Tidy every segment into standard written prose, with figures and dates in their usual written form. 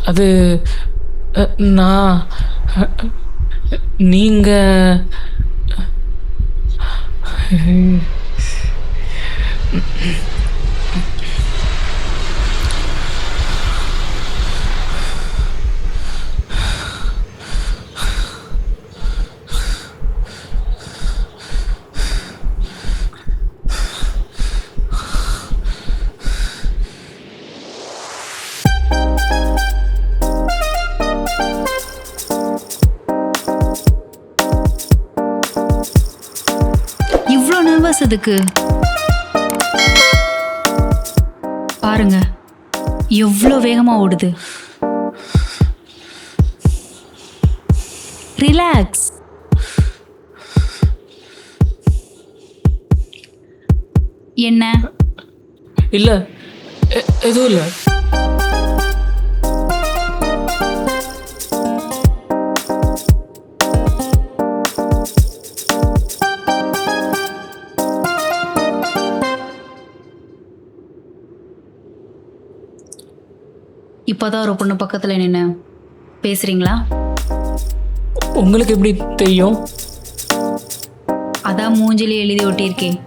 அது நான் நீங்க இவ்வளோ நர்வஸ் இதுக்கு பாருங்க எவ்வளோ வேகமா ஓடுது. ரிலாக்ஸ். என்ன? இல்ல எதுவும் இல்லை. இப்போதான் ஒரு பொண்ணு பக்கத்துல நின்று பேசுறீங்களா? உங்களுக்கு எப்படி தெரியும்? அதான் மூஞ்சிலே எழுதி ஒட்டியிருக்கேன்.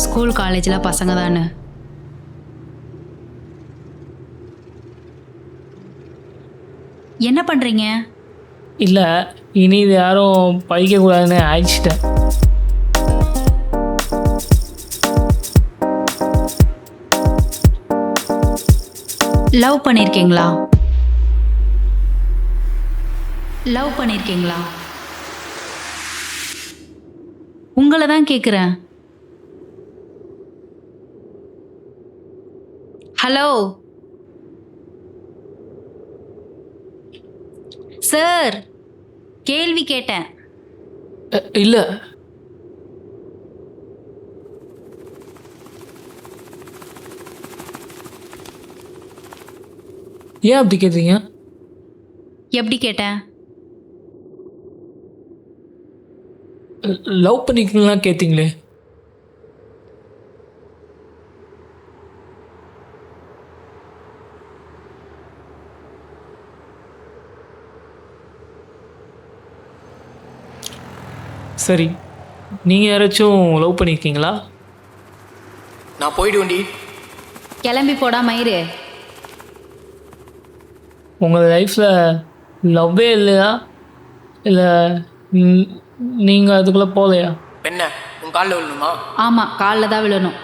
ஸ்கூல் காலேஜில் பசங்க தானே. என்ன பண்றீங்க? இல்லை, இனி இது யாரும் படிக்கக்கூடாதுன்னு அழிச்சிட்டேன். லவ் பண்ணியிருக்கீங்களா? லவ் பண்ணியிருக்கீங்களா? உங்களை தான் கேட்குறேன். ஹலோ சார், கேள்வி கேட்டேன். இல்லை. ஏன் அப்படி கேட்டீங்க? எப்படி கேட்டேன்? லவ் பண்ணிக்கலாம் கேட்டீங்களே. சரி, நீங்கள் யாராச்சும் லவ் பண்ணியிருக்கீங்களா? நான் போயிடுவேன்டி. கிளம்பி போடா மயிறு. உங்கள் லைஃப்பில் லவ்வே இல்லையா, இல்லை நீங்கள் அதுக்குள்ளே போகலையா? என்ன உன் காலில் விழணுமா? ஆமாம், காலில் தான் விழணும்.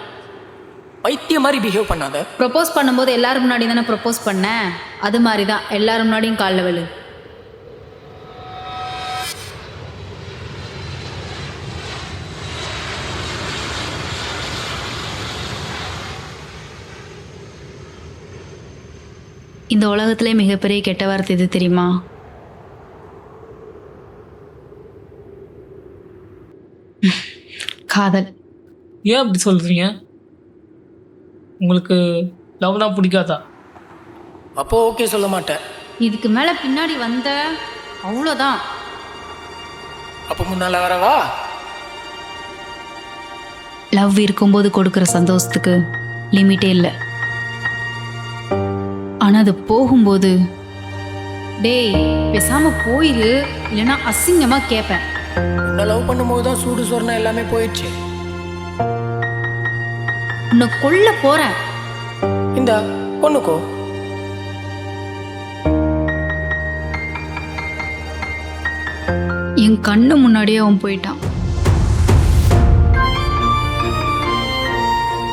பைத்திய மாதிரி பிஹேவ் பண்ணாத. ப்ரப்போஸ் பண்ணும்போது எல்லாரும் முன்னாடி தானே ப்ரப்போஸ் பண்ணேன். அது மாதிரி தான் எல்லாரும் முன்னாடியும் காலில் விழு. இந்த உலகத்திலே மிகப்பெரிய கெட்ட வார்த்தை இது தெரியுமா? காதல். ஏன் அப்படி சொல்கிறீங்க? உங்களுக்கு லவ்னா பிடிக்காதா? அப்போ ஓகே சொல்ல மாட்டேன். இதுக்கு மேலே பின்னாடி வந்த அவ்வளோதான். அப்போ முன்னால் வரவா? லவ் இருக்கும்போது கொடுக்குற சந்தோஷத்துக்கு லிமிட்டே இல்லை. ஆனால் அது போகும்போது டேய் பேசாம போயிரு, இல்லைன்னா அசிங்கமாக கேட்பேன். உன்னை லவ் பண்ணும்போது தான் சூடு சொரணம் எல்லாமே போயிடுச்சு. உன்னை கொல்ல போறேன். இந்த பொண்ணுக்கோ என் கண்ணு முன்னாடியே அவன் போயிட்டான்.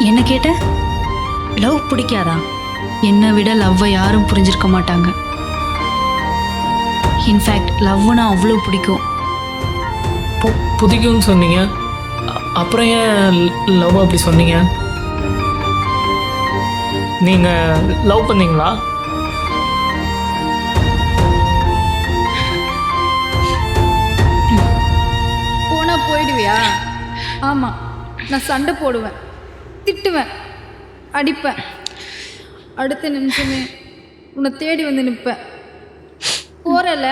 என்ன கேட்ட? லவ் பிடிக்காதா? என்னை விட லவ்வை யாரும் புரிஞ்சிருக்க மாட்டாங்க. இன்ஃபேக்ட் லவ்னா அவ்வளோ பிடிக்கும். பிடிக்கும்னு சொன்னீங்க, அப்புறம் ஏன் லவ் அப்படி சொன்னீங்க? நீங்கள் லவ் பண்ணீங்களா? போனா போயிடுவியா? ஆமாம், நான் சண்டை போடுவேன், திட்டுவேன், அடிப்பேன். அடுத்த நிமிஷமே உன்னை தேடி வந்து நிற்பேன். போறல,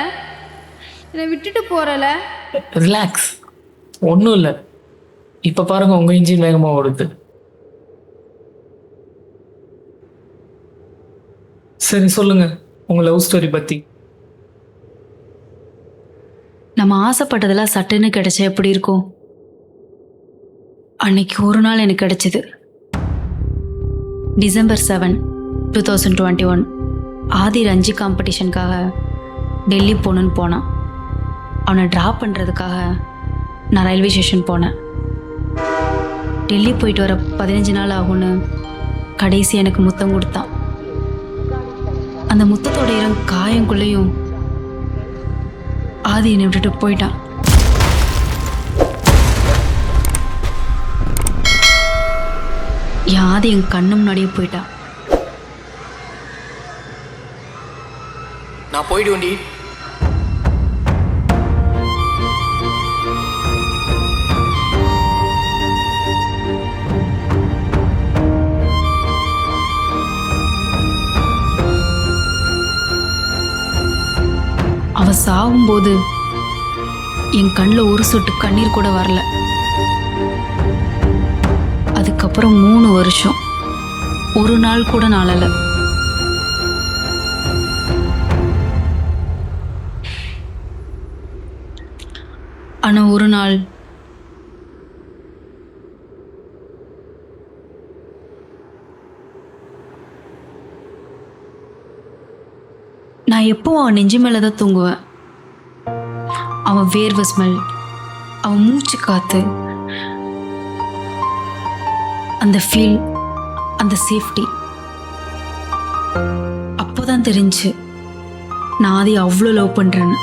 என்னை விட்டுட்டு போறல. ரிலாக்ஸ், ஒன்றும் இல்லை. இப்போ பாருங்க உங்கள் இன்ஜின் வேகமாக ஓடுது. சரி சொல்லுங்க உங்கள் லவ் ஸ்டோரி பற்றி. நம்ம ஆசைப்பட்டதெல்லாம் சட்டுன்னு கிடைச்சா எப்படி இருக்கும்? அன்னைக்கு ஒரு நாள் எனக்கு கிடைச்சது. டிசம்பர் 7, 2021 ஆதி ரஞ்சி காம்படிஷனுக்காக டெல்லி போகணுன்னு போனான். அவனை ட்ராப் பண்ணுறதுக்காக நான் ரயில்வே ஸ்டேஷன் போனேன். டெல்லி போயிட்டு வர 15 நாள் ஆகும்னு கடைசி எனக்கு முத்தம் கொடுத்தான். அந்த முத்தத்தோட இடம் காயங்குள்ளேயும் ஆதி என்னை விட்டுட்டு போயிட்டான். என் ஆதி என் கண்ணு முன்னாடியே போயிட்டான். நான் போயிடுவேன்டி. அவன் சாகும்போது என் கண்ணில் ஒரு சொட்டு கண்ணீர் கூட வரல. அதுக்கப்புறம் 3 வருஷம் ஒரு நாள் கூட நாளல. ஆனா ஒரு நாள் நான் எப்பவும் அவன் நெஞ்சு மேலே தான் தூங்குவேன். அவன் வேர்வை ஸ்மெல், அவன் மூச்சு காத்து, அந்த ஃபீல், அந்த சேஃப்டி. அப்போதான் தெரிஞ்சு நான் அதை அவ்வளோ லவ் பண்றேன்னு.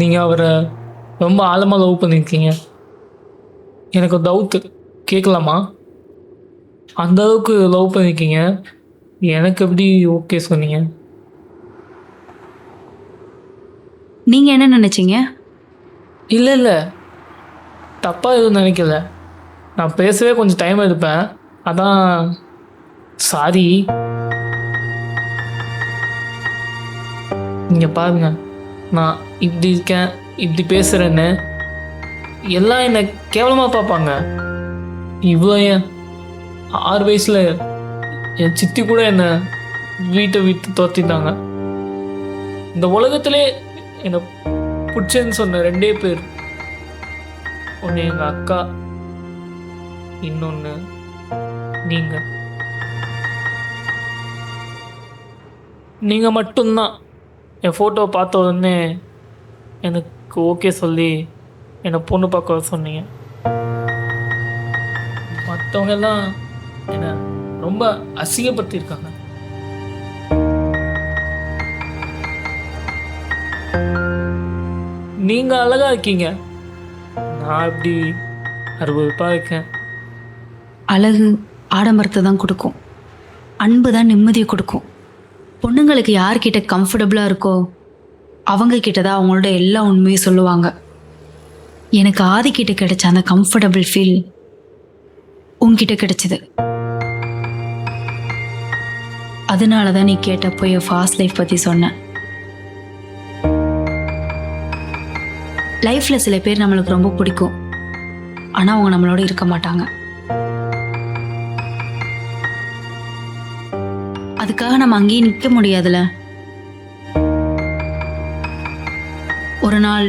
நீங்கள் அவரை ரொம்ப ஆழமாக லவ் பண்ணியிருக்கீங்க. எனக்கு ஒரு டவுட்டு கேட்கலாமா? அந்த அளவுக்கு லவ் பண்ணியிருக்கீங்க, எனக்கு எப்படி ஓகே சொன்னீங்க? நீங்க என்ன நினைச்சீங்க? இல்லை இல்லை, தப்பாக எதுவும் நினைக்கல. நான் பேசவே கொஞ்சம் டைம் எடுப்பேன், அதான் சாரி. நீங்கள் பாருங்க, நான் இப்படி இருக்கேன், இப்படி பேசுகிறேன்னு எல்லாம் என்னை கேவலமாக பார்ப்பாங்க. இவ்வளோ ஏன் 6 வயசில் என் சித்தி கூட என்னை வீட்டை விட்டு தோற்றிட்டாங்க. இந்த உலகத்திலே என்னை பிடிச்சேன்னு சொன்ன 2 பேர், ஒன்று எங்கள் அக்கா, இன்னொன்று நீங்கள். நீங்கள் மட்டும்தான் என் ஃபோட்டோவை பார்த்த உடனே எனக்கு ஓகே சொல்லி என்னை பொண்ணு பார்க்க வர சொன்னீங்க. மற்றவங்க எல்லாம் என்னை ரொம்ப அசிங்கப்படுத்தியிருக்காங்க. நீங்கள் அழகாக இருக்கீங்க, நான் இப்படி 60 இருக்கேன். அழகு ஆடம்பரத்தை தான் கொடுக்கும், அன்பு தான் நிம்மதியை கொடுக்கும். பொண்ணுங்களுக்கு யார்கிட்ட கம்ஃபர்டபுளாக இருக்கோ அவங்க கிட்ட தான் அவங்களோட எல்லா உண்மையும் சொல்லுவாங்க. எனக்கு ஆதிக்கிட்ட கிடைச்ச அந்த கம்ஃபர்டபுள் ஃபீல் உன்கிட்ட கிடைச்சது. அதனால தான் நீ கேட்டப்போ என் ஃபாஸ்ட் லைஃப் பற்றி சொன்னேன். லைஃப்பில் சில பேர் நம்மளுக்கு ரொம்ப பிடிக்கும், ஆனால் அவங்க நம்மளோட இருக்க மாட்டாங்க. அதுக்காக நம்ம அங்கேயே நிற்க முடியாதுல்ல. ஒரு நாள்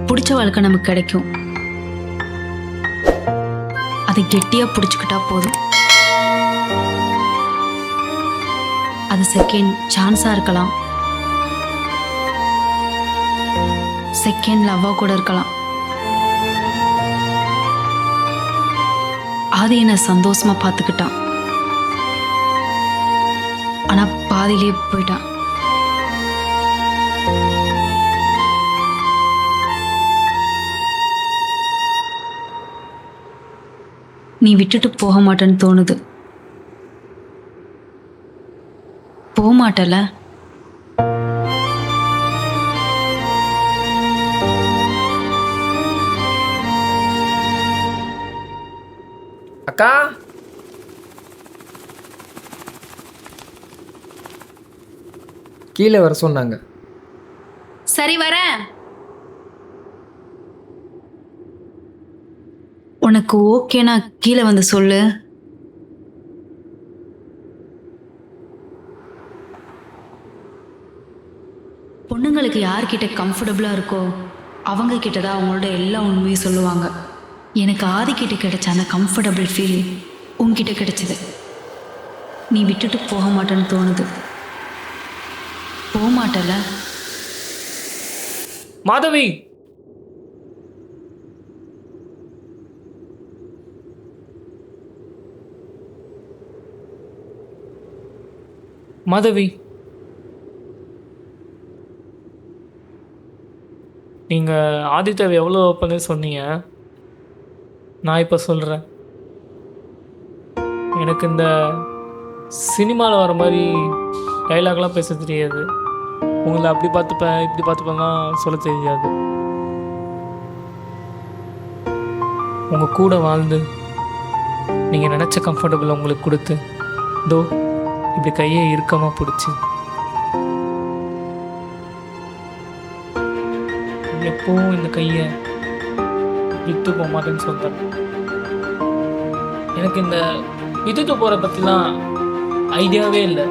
பிடிச்ச வாழ்க்கை நமக்கு கிடைக்கும், அதை கெட்டியா பிடிச்சுக்கிட்டா போதும். அது செகண்ட் சான்ஸா இருக்கலாம், செகண்ட் லவ்வா கூட இருக்கலாம். அது என்ன சந்தோஷமா பார்த்துக்கிட்டான், ஆனா பாதியிலே போயிட்டான். நீ விட்டுட்டு போக மாட்டேன்னு தோணுது. போக மாட்டல? அக்கா கீழே வர சொன்னாங்க. சரி வரேன். உனக்கு ஓகேனா கீழே வந்து சொல்லு. பொண்ணுங்களுக்கு யார்கிட்ட கம்ஃபர்டபுளாக இருக்கோ அவங்க கிட்ட தான் அவங்களோட எல்லா உண்மையும் சொல்லுவாங்க. எனக்கு ஆதிக்கிட்ட கிடைச்ச அந்த கம்ஃபர்டபுள் ஃபீல் உன்கிட்ட கிடைச்சது. நீ விட்டுட்டு போக மாட்டேன்னு தோணுது. போக மாட்டல? மாதவி, மாதவி, நீங்கள் ஆதித்யாவை எவ்வளோ பண்ணி சொன்னீங்க. நான் இப்போ சொல்கிறேன். எனக்கு இந்த சினிமாவில் வர மாதிரி டைலாக்லாம் பேச தெரியாது. உங்களை அப்படி பார்த்துப்பேன் இப்படி பார்த்துப்பேன்லாம் சொல்ல தெரியாது. உங்கள் கூட வாழ்ந்து நீங்கள் நினச்ச கம்ஃபர்டபுள் உங்களுக்கு கொடுத்து இதோ இப்படி கையை இறுக்கமாக பிடிச்சி எப்பவும் இந்த கையை விட்டு போக மாட்டேன்னு சொல்கிறேன். எனக்கு இந்த விட்டுட்டு போகிற பற்றிலாம் ஐடியாவே இல்லை.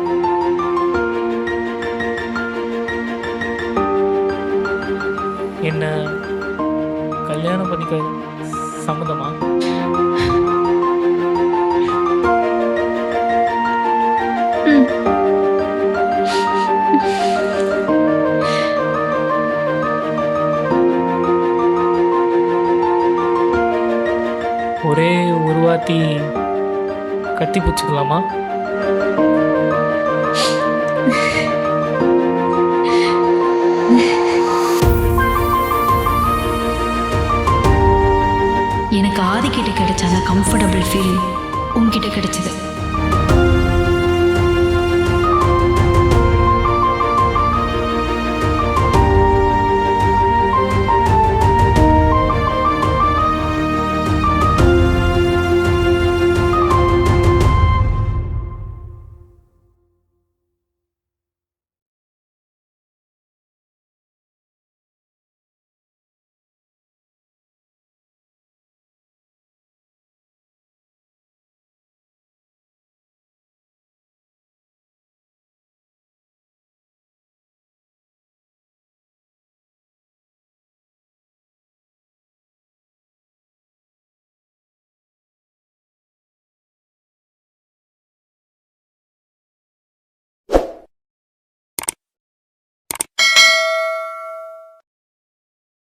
என்ன கல்யாணம் பண்ணிக்க சம்மதமா? ஒரே ஒரு வாட்டி கட்டி பிடிச்சிக்கலாமா? எனக்கு ஆதிக்கிட்ட கிடைச்ச அந்த கம்ஃபர்டபுள் ஃபீல் உன்கிட்ட கிடைச்சது.